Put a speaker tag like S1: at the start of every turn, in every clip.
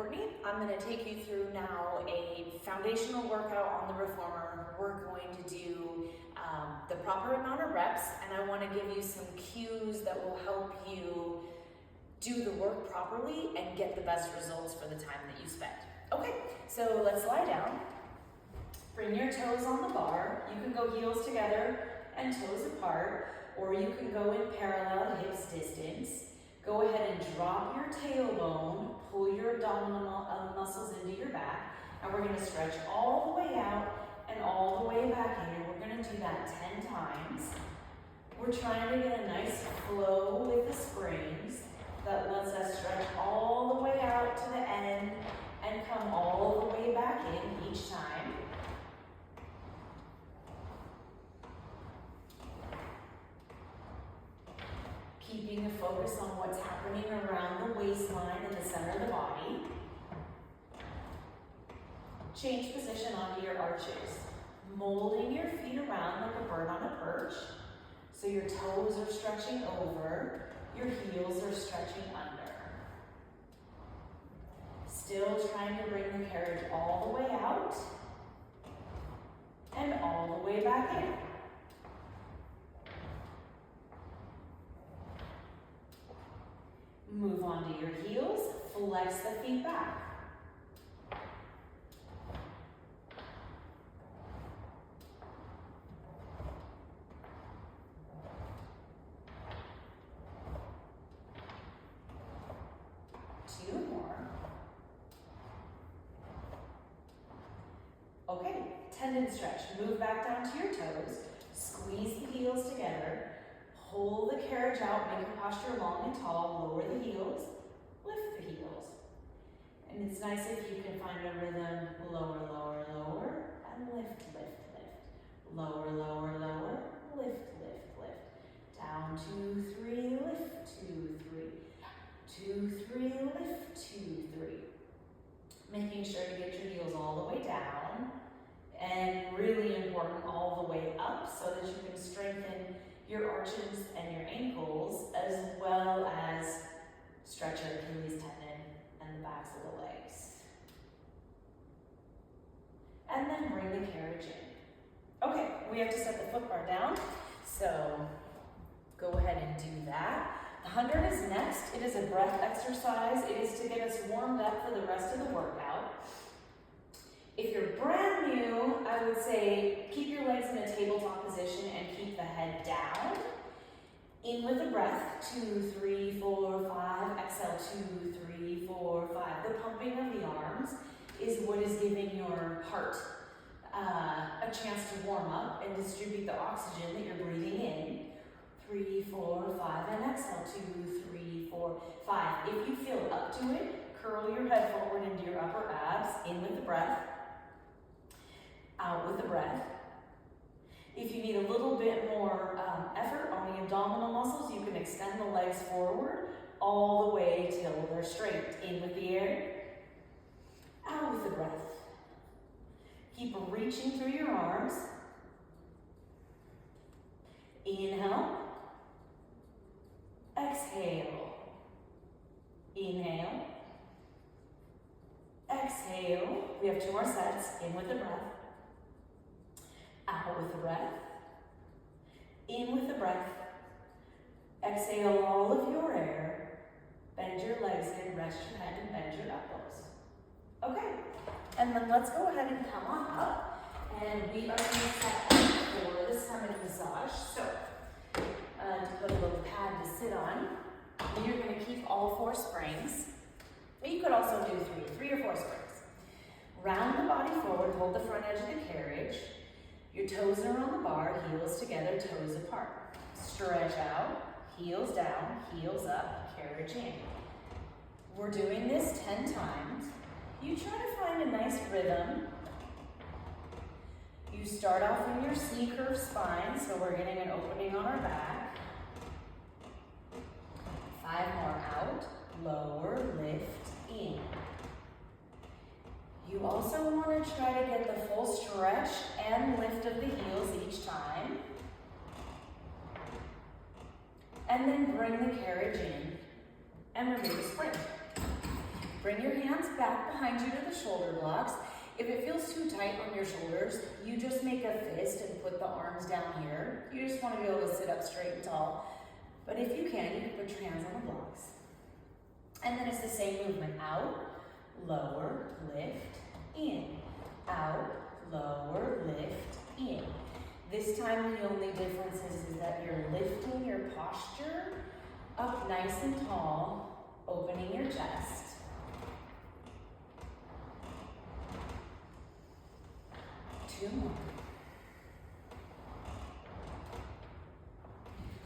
S1: Courtney. I'm going to take you through now a foundational workout on the reformer. We're going to do the proper amount of reps, and I want to give you some cues that will help you do the work properly and get the best results for the time that you spend. Okay, so let's lie down. Bring your toes on the bar. You can go heels together and toes apart, or you can go in parallel hips distance. Go ahead and drop your tailbone, pull your abdominal muscles into your back, and we're going to stretch all the way out and all the way back in. We're going to do that 10 times. We're trying to get a nice flow with the springs that lets us stretch all the way out to the end and come all the way back in each time. Keeping the focus on what's happening around the waistline in the center of the body. Change position onto your arches. Molding your feet around like a bird on a perch. So your toes are stretching over, your heels are stretching under. Still trying to bring the carriage all the way out and all the way back in. Move onto your heels, flex the feet back. Two more. Okay, tendon stretch. Move back down to your toes, squeeze the heels together. Pull the carriage out, make your posture long and tall, lower the heels, lift the heels. And it's nice if you can find a rhythm, lower, lower, lower, and lift, lift, lift. Lower, lower, lower, lift, lift, lift. Down, 2, 3, lift, 2, 3. 2, 3, lift, 2, 3. Making sure to get your heels all the way down, and really important, all the way up so that you can strengthen your arches and your ankles, as well as stretch your Achilles tendon and the backs of the legs. And then bring the carriage in. Okay, we have to set the foot bar down, so go ahead and do that. The 100 is next. It is a breath exercise. It is to get us warmed up for the rest of the workout. If you're brand new, I would say keep your legs in a tabletop position and keep the head down. In with a breath, 2, 3, 4, 5. Exhale, 2, 3, 4, 5. The pumping of the arms is what is giving your heart a chance to warm up and distribute the oxygen that you're breathing in. 3, 4, 5, and exhale, 2, 3, 4, 5. If you feel up to it, curl your head forward into your upper abs, in with the breath. Out with the breath. If you need a little bit more effort on the abdominal muscles, you can extend the legs forward all the way till they're straight. In with the air. Out with the breath. Keep reaching through your arms. Inhale. Exhale. Inhale. Exhale. We have 2 more sets. In with the breath. Out with the breath. In with the breath. Exhale all of your air. Bend your legs in, rest your head, and bend your elbows. Okay, and then let's go ahead and come on up. And we are going to set up for the stomach massage. So, to put a little pad to sit on, you're going to keep all 4 springs. But you could also do 3 or 4 springs. Round the body forward, hold the front edge of the carriage. Your toes are on the bar, heels together, toes apart. Stretch out, heels down, heels up, carriage in. We're doing this 10 times. You try to find a nice rhythm. You start off in your C-curve spine, so we're getting an opening on our back. 5 more out, lower, lift, in. You also want to try to get the full stretch and lift of the heels each time. And then bring the carriage in and remove the spring. bring your hands back behind you to the shoulder blocks. If it feels too tight on your shoulders, you just make a fist and put the arms down here. You just want to be able to sit up straight and tall. But if you can, you can put your hands on the blocks. And then it's the same movement. Out, lower, lift, in. Out, lower, lift, in. This time the only difference is that you're lifting your posture up nice and tall, opening your chest. Two more.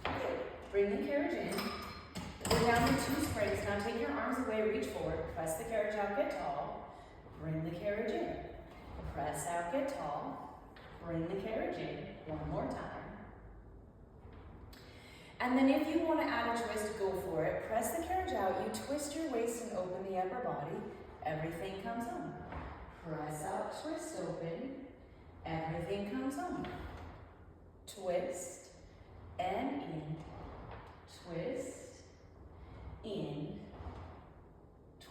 S1: Okay, bring the carriage in. Go down to 2 springs. Now take your arms away, reach forward, press the carriage out, get tall. Bring the carriage in. Press out, get tall. Bring the carriage in. One more time. And then if you want to add a twist, go for it. Press the carriage out, you twist your waist and open the upper body. Everything comes home. Press out, twist, open. Everything comes home. Twist and in. Twist, in.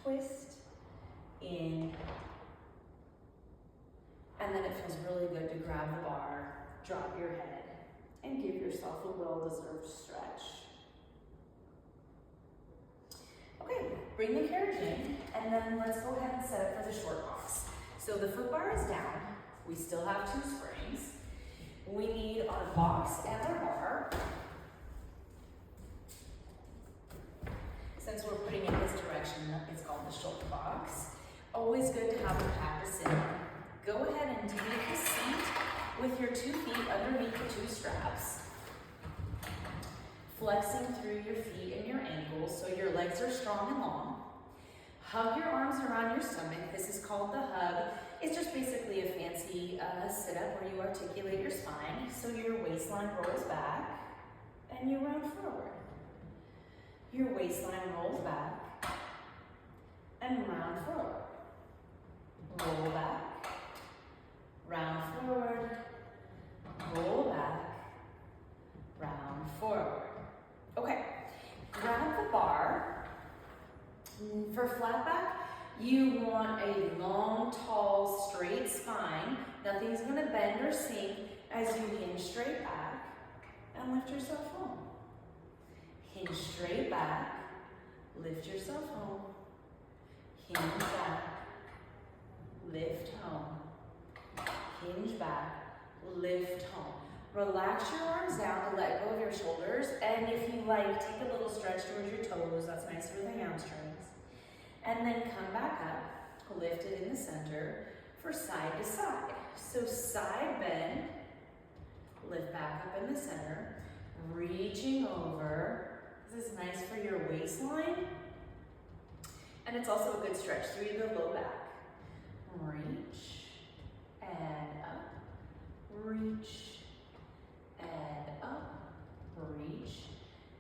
S1: Twist, in. And then it feels really good to grab the bar, drop your head, and give yourself a well-deserved stretch. Okay, bring the carriage in, and then let's go ahead and set up for the short box. So the foot bar is down. We still have 2 springs. We need our box and our bar. Since we're putting in this direction, it's called the short box. Always good to have a pad to sit on. Go ahead and take a seat with your 2 feet underneath the 2 straps. Flexing through your feet and your ankles so your legs are strong and long. Hug your arms around your stomach. This is called the hug. It's just basically a fancy sit-up where you articulate your spine so your waistline rolls back and you round forward. Your waistline rolls back and round forward. Roll back, round forward, roll back, round forward. Okay, grab the bar. For flat back, you want a long, tall, straight spine. Nothing's gonna bend or sink as you hinge straight back and lift yourself home. Hinge straight back, lift yourself home. Hinge back, lift home. Hinge back, lift home. Relax your arms down to let go of your shoulders, and if you like, take a little stretch towards your toes. That's nice for the hamstrings. And then come back up, lift it in the center for side to side. So side bend, lift back up in the center, reaching over. This is nice for your waistline, and it's also a good stretch through the low back. Reach and up, reach and up, reach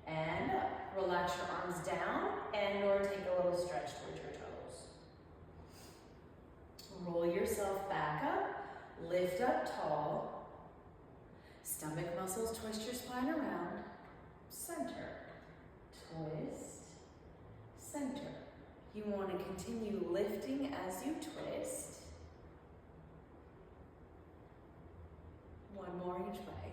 S1: and up. Relax your arms down and or take a little stretch towards your toes. Roll yourself back up, lift up tall. Stomach muscles, twist your spine around. Center, twist, center. You want to continue lifting as you twist. One more each way.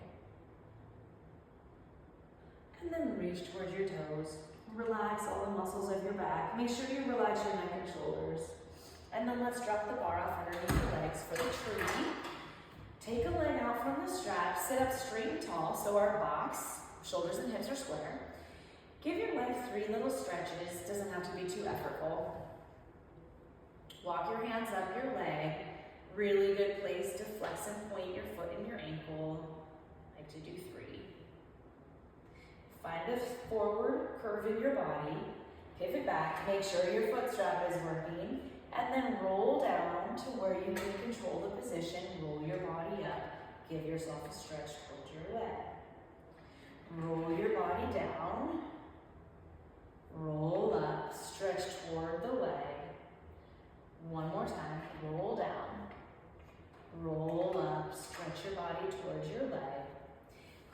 S1: And then reach towards your toes. Relax all the muscles of your back. Make sure you relax your neck and shoulders. And then let's drop the bar off underneath your legs for the tree. Take a leg out from the strap. Sit up straight and tall so our box, shoulders and hips are square. Give your leg 3 little stretches. Doesn't have to be too effortful. Walk your hands up your leg. Really good place to flex and point your foot and your ankle. I like to do 3. Find a forward curve in your body. Pivot back. Make sure your foot strap is working. And then roll down to where you can control the position. Roll your body up. Give yourself a stretch towards your leg. Roll your body down. Roll up. Stretch toward the leg. One more time. Roll down. Roll up. Stretch your body towards your leg.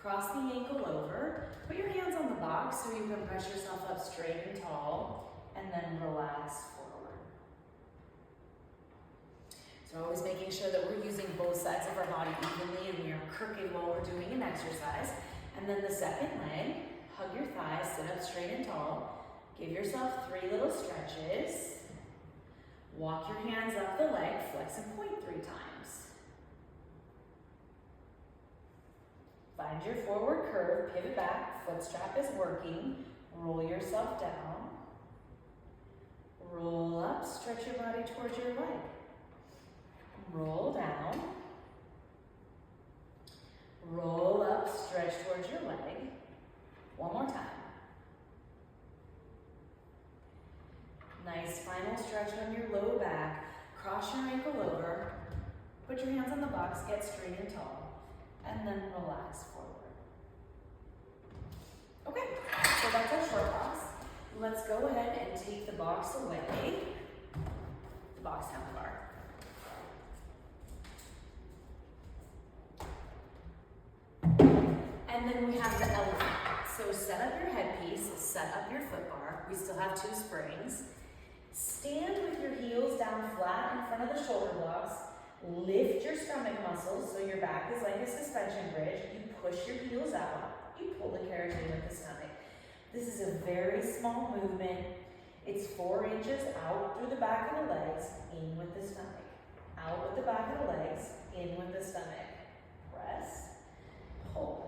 S1: Cross the ankle over. Put your hands on the box so you can press yourself up straight and tall. And then relax forward. So always making sure that we're using both sides of our body evenly and we are crooked while we're doing an exercise. And then the second leg, hug your thighs, sit up straight and tall. Give yourself 3 little stretches. Walk your hands up the leg, flex and point 3 times. Find your forward curve, pivot back, foot strap is working. Roll yourself down. Roll up, stretch your body towards your leg. Roll down. Roll up, stretch towards your leg. One more time. Nice final stretch on your low back. Cross your ankle over. Put your hands on the box, get straight and tall. And then relax forward. Okay, so that's our short box. Let's go ahead and take the box away. The box handlebar. And then we have the elephant. So set up your headpiece, set up your foot bar. We still have 2 springs. Stand with your heels down flat in front of the shoulder blocks. Lift your stomach muscles so your back is like a suspension bridge. You push your heels out. You pull the carriage in with the stomach. This is a very small movement. It's 4 inches out through the back of the legs, in with the stomach. Out with the back of the legs, in with the stomach. Press, pull.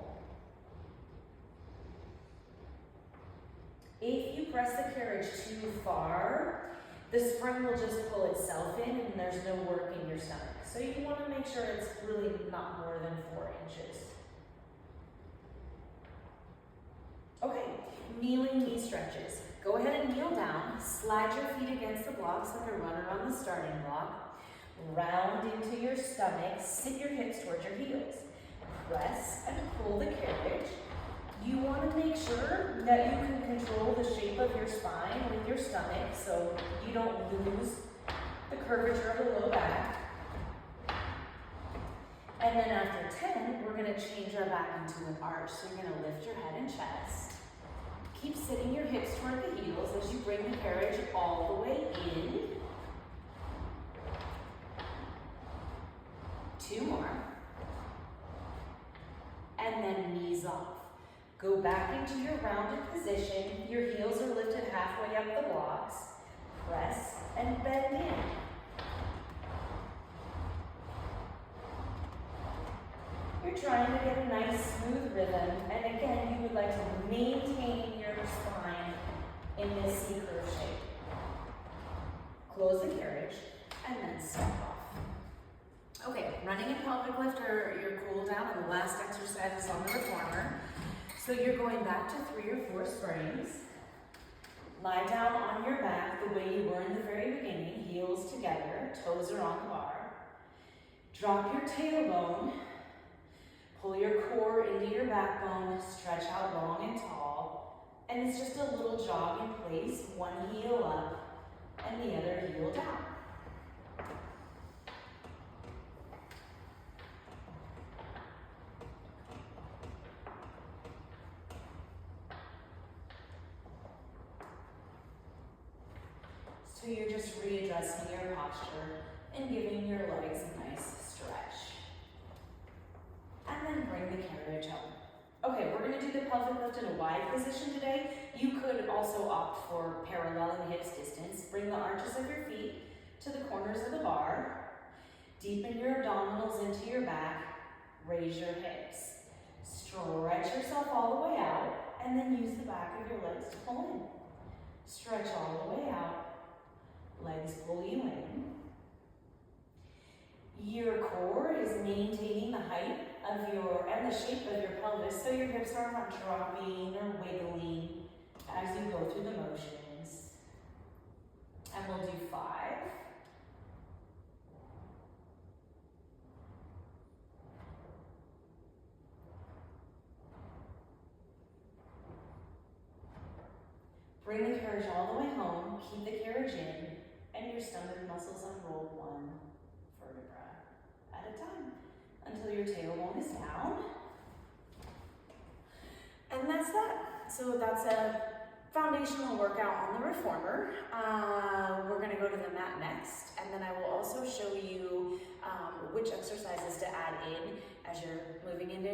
S1: If you press the carriage too far, the spring will just pull itself in and there's no work in your stomach. So you want to make sure it's really not more than 4 inches. Okay, kneeling knee stretches. Go ahead and kneel down, slide your feet against the blocks like a runner on the starting block. Round into your stomach, sit your hips towards your heels. Press and pull the carriage. You want to make sure that you can control the shape of your spine with your stomach so you don't lose the curvature of the low back. And then after 10, we're going to change our back into an arch. So you're going to lift your head and chest. Keep sitting your hips toward the heels as you bring the carriage all the way in. 2 more. And then knees off. Go back into your rounded position. Your heels are lifted halfway up the blocks. Press and bend in. You're trying to get a nice smooth rhythm. And again, you would like to maintain your spine in this C-curve shape. Close the carriage and then step off. Okay, running and pelvic lift are your cool down and the last exercises on the reformer. So you're going back to 3 or 4 springs. Lie down on your back the way you were in the very beginning, heels together, toes are on the bar. Drop your tailbone, pull your core into your backbone, stretch out long and tall, and it's just a little jog in place, one heel up and the other heel down. So you're just readjusting your posture and giving your legs a nice stretch. And then bring the carriage home. Okay, we're going to do the pelvic lift in a wide position today. You could also opt for paralleling hips distance. Bring the arches of your feet to the corners of the bar. Deepen your abdominals into your back. Raise your hips. Stretch yourself all the way out and then use the back of your legs to pull in. Stretch all the way out. Legs pull you in. Your core is maintaining the height of and the shape of your pelvis so your hips are not dropping or wiggling as you go through the motions. And we'll do 5. Bring the carriage all the way home, keep the carriage in, and your stomach muscles unroll 1 vertebra at a time until your tailbone is down. And that's that. So that's a foundational workout on the reformer. We're going to go to the mat next, and then I will also show you which exercises to add in as you're moving into